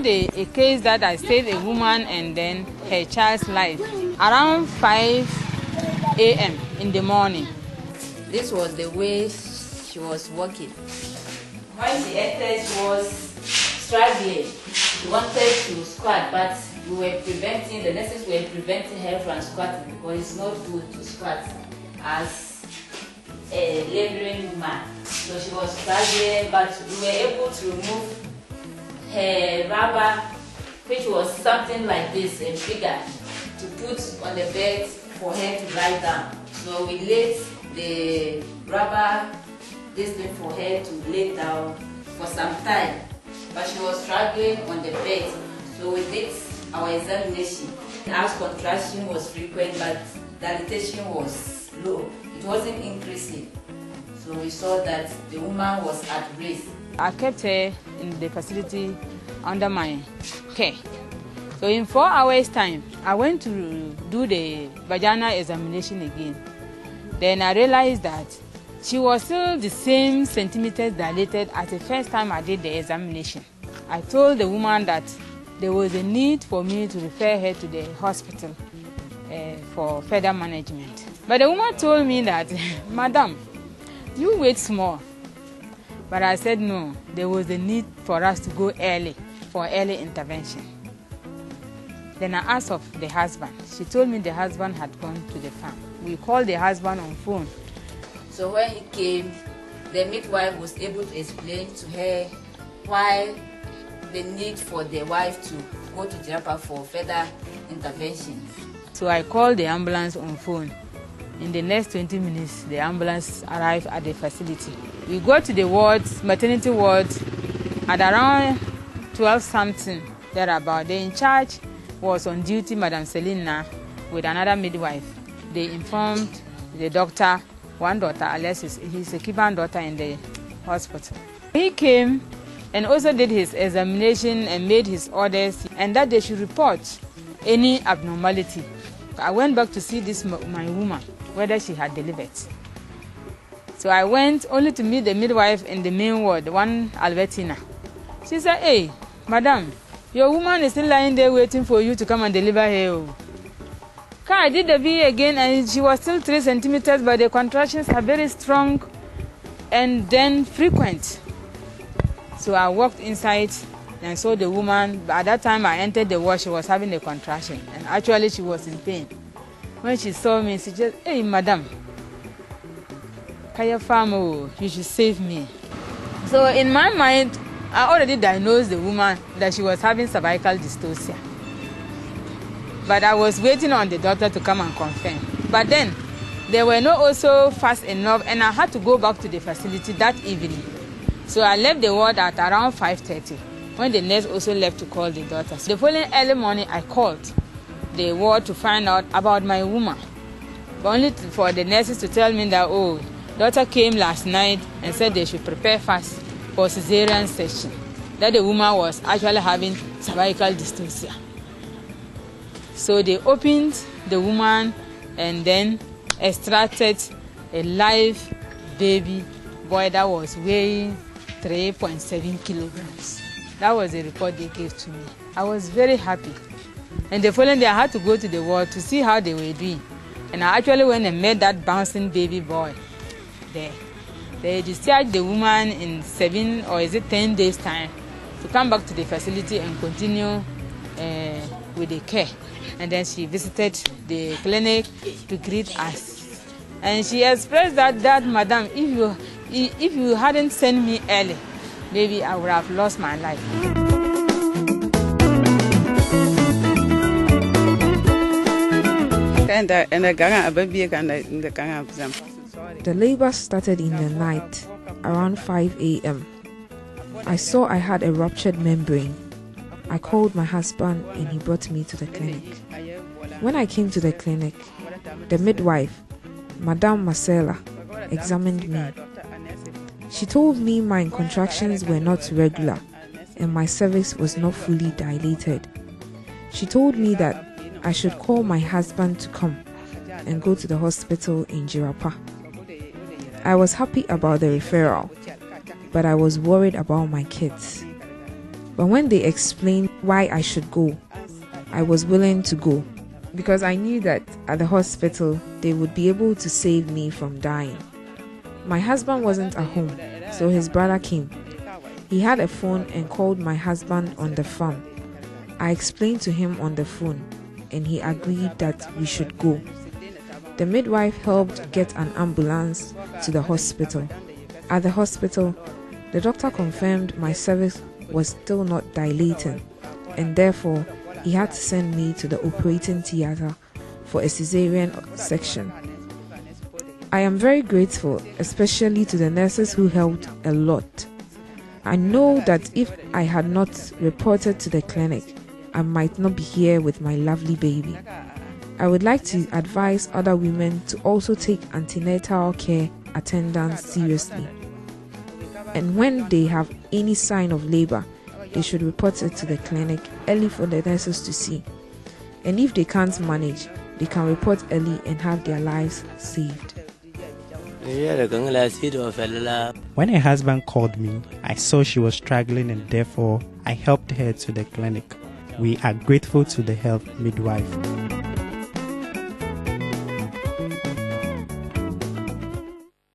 had a case that I saved a woman and then her child's life around 5 a.m. in the morning. This was the way she was walking. When she entered, she was struggling. She wanted to squat, but the nurses were preventing her from squatting because it's not good to squat as a laboring woman. So she was struggling, but we were able to remove her rubber, which was something like this, a figure, to put on the bed for her to lie down. So we laid the rubber, this thing for her to lay down for some time. But she was struggling on the bed. So we did our examination. As contraction was frequent, but dilatation was low. It wasn't increasing. So we saw that the woman was at risk. I kept her in the facility under my care. So in 4 hours' time, I went to do the vaginal examination again. Then I realized that she was still the same centimeters dilated as the first time I did the examination. I told the woman that there was a need for me to refer her to the hospital for further management. But the woman told me that, Madam, you wait small. But I said no, there was a need for us to go early, for early intervention. Then I asked of the husband. She told me the husband had gone to the farm. We called the husband on phone. So when he came, the midwife was able to explain to her why the need for the wife to go to Jirapa for further intervention. So I called the ambulance on phone. In the next 20 minutes, the ambulance arrived at the facility. We go to the wards, maternity ward, at around 12-something, thereabout. The in charge was on duty, Madam Selina, with another midwife. They informed the doctor, one daughter, Alexis, he's a keeping daughter in the hospital. He came and also did his examination and made his orders, and that they should report any abnormality. I went back to see my woman, whether she had delivered. So I went only to meet the midwife in the main ward, one Albertina. She said, hey, madam, your woman is still lying there waiting for you to come and deliver her. I did the VA again and she was still 3 centimeters, but the contractions are very strong and then frequent. So I walked inside and saw the woman. At that time I entered the ward, she was having a contraction and actually she was in pain. When she saw me, she just, hey, madam, Kaya Famo, you should save me. So in my mind, I already diagnosed the woman that she was having cervical dystocia. But I was waiting on the doctor to come and confirm. But then, they were not also fast enough and I had to go back to the facility that evening. So I left the ward at around 5:30 when the nurse also left to call the daughter. So the following early morning, I called the ward to find out about my woman. But only for the nurses to tell me that, oh, daughter came last night and said they should prepare fast for cesarean section. That the woman was actually having cervical dystocia. So they opened the woman and then extracted a live baby boy that was weighing 3.7 kilograms. That was the report they gave to me. I was very happy. And the following day I had to go to the ward to see how they were doing. And I actually went and met that bouncing baby boy there. They discharged the woman in 7 or is it 10 days time to come back to the facility and continue with the care. And then she visited the clinic to greet us. And she expressed that madam, if you hadn't sent me early, maybe I would have lost my life. The labor started in the night, around 5 a.m. I saw I had a ruptured membrane. I called my husband and he brought me to the clinic. When I came to the clinic, the midwife, Madame Marcella, examined me. She told me my contractions were not regular and my cervix was not fully dilated. She told me that I should call my husband to come and go to the hospital in Jirapa. I was happy about the referral, but I was worried about my kids. But when they explained why I should go, I was willing to go because I knew that at the hospital they would be able to save me from dying. My husband wasn't at home, so his brother came. He had a phone and called my husband on the phone. I explained to him on the phone and he agreed that we should go. The midwife helped get an ambulance to the hospital. At the hospital, the doctor confirmed my cervix was still not dilating, and therefore he had to send me to the operating theater for a cesarean section. I am very grateful, especially to the nurses who helped a lot. I know that if I had not reported to the clinic, I might not be here with my lovely baby. I would like to advise other women to also take antenatal care attendance seriously. And when they have any sign of labor, they should report it to the clinic early for the nurses to see. And if they can't manage, they can report early and have their lives saved. When her husband called me, I saw she was struggling and therefore I helped her to the clinic. We are grateful to the health midwife.